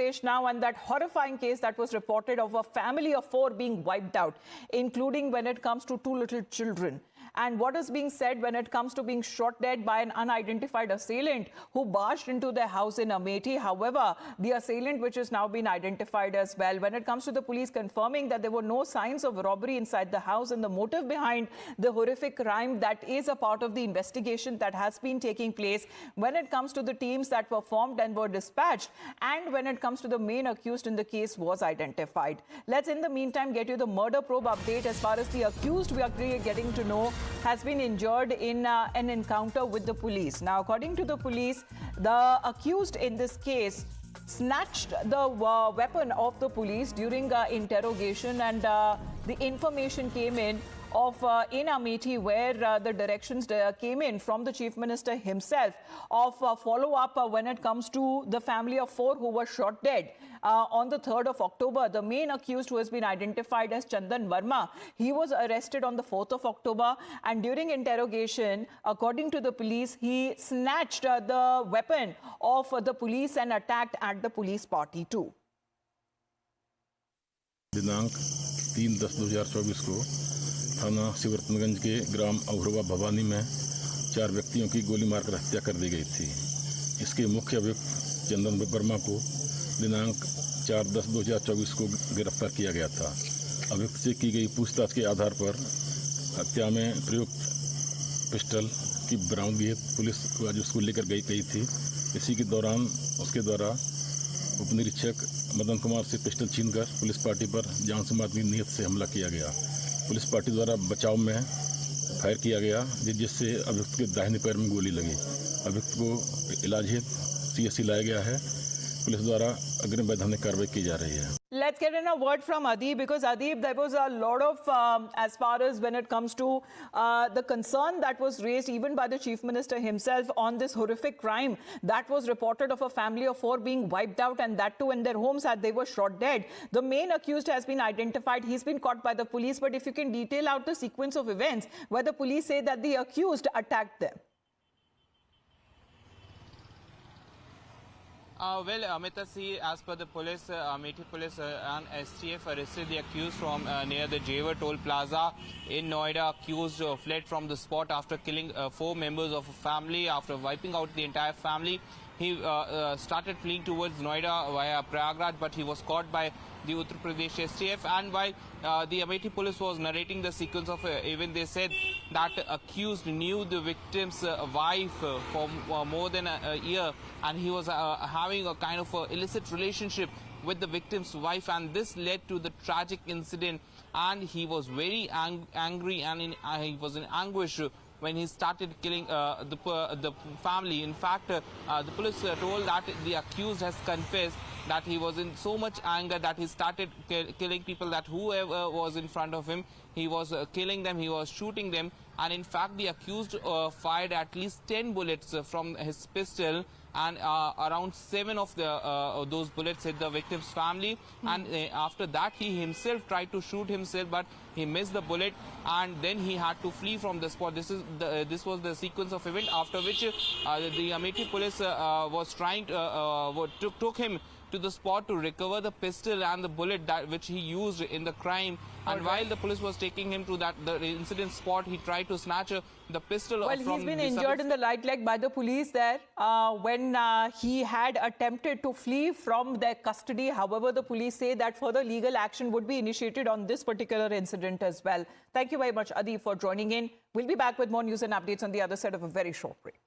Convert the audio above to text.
Pradesh now, and that horrifying case that was reported of a family of 4 being wiped out, including when it comes to 2 little children. And what is being said when it comes to being shot dead by an unidentified assailant who barged into their house in Amethi. However, the assailant, which has now been identified as well, when it comes to the police confirming that there were no signs of robbery inside the house, and the motive behind the horrific crime, that is a part of the investigation that has been taking place when it comes to the teams that were formed and were dispatched, and when it comes to the main accused in the case was identified. Let's in the meantime get you the murder probe update. As far as the accused we are getting to know, has been injured in an encounter with the police. Now, according to the police, the accused in this case snatched the weapon of the police during interrogation, and the information came in in Amethi, where the directions came in from the Chief Minister himself of follow-up when it comes to the family of 4 who were shot dead on the 3rd of October. The main accused, who has been identified as Chandan Verma, he was arrested on the 4th of October, and during interrogation, according to the police, he snatched the weapon of the police and attacked at the police party too. दिनांक 3/10/2024 को थाना शिवरतनगंज के ग्राम अघरुआ भवानी में 4 व्यक्तियों की गोली मारकर हत्या कर दी गई थी। इसके मुख्य अभियुक्त चंदन वर्मा को दिनांक 4/10/2024 को गिरफ्तार किया गया था। अभियुक्त से की गई पूछताछ के आधार पर हत्या में प्रयुक्त पिस्टल की बरामदगी पुलिस उसको लेकर गई थी। इसी के दौरान उसके द्वारा उपनिरीक्षक मदन कुमार से पिस्टल छीनकर पुलिस पार्टी पर जान से मारने की नीयत से हमला किया गया। पुलिस पार्टी द्वारा बचाव में फायर किया गया, जिससे अभियुक्त के दाहिने पैर में गोली लगी। अभियुक्त को इलाज हेतु CSC लाया गया है। पुलिस द्वारा अग्रिम वैधानिक कार्रवाई की जा रही है। Let's get in a word from Adib, because Adib, there was a lot of, as far as when it comes to the concern that was raised even by the Chief Minister himself on this horrific crime that was reported of a family of 4 being wiped out, and that too in their homes as they were shot dead. The main accused has been identified. He's been caught by the police. But if you can detail out the sequence of events where the police say that the accused attacked them. Well, Amita C, as per the police, Amethi police and STF arrested the accused from near the Jewar Toll Plaza in Noida. Accused fled from the spot after killing 4 members of a family. After wiping out the entire family, he started fleeing towards Noida via Prayagraj, but he was caught by the Uttar Pradesh STF. And while the Amethi police was narrating the sequence of events, they said that accused knew the victim's wife for more than a year, and he was having a kind of illicit relationship with the victim's wife, and this led to the tragic incident. And he was very angry, and he was in anguish when he started killing the family. In fact, the police told that the accused has confessed that he was in so much anger that he started killing people, that whoever was in front of him, he was killing them, he was shooting them. And in fact, the accused fired at least 10 bullets from his pistol, and around 7 of those bullets hit the victim's family. And after that, he himself tried to shoot himself, but he missed the bullet, and then he had to flee from the spot. This was the sequence of event, after which the Amethi police was trying to took him to the spot to recover the pistol and the bullet which he used in the crime. And while the police was taking him to the incident spot, he tried to snatch the pistol from... Well, he's been injured in the right leg by the police there when he had attempted to flee from their custody. However, the police say that further legal action would be initiated on this particular incident as well. Thank you very much, Adib, for joining in. We'll be back with more news and updates on the other side of a very short break.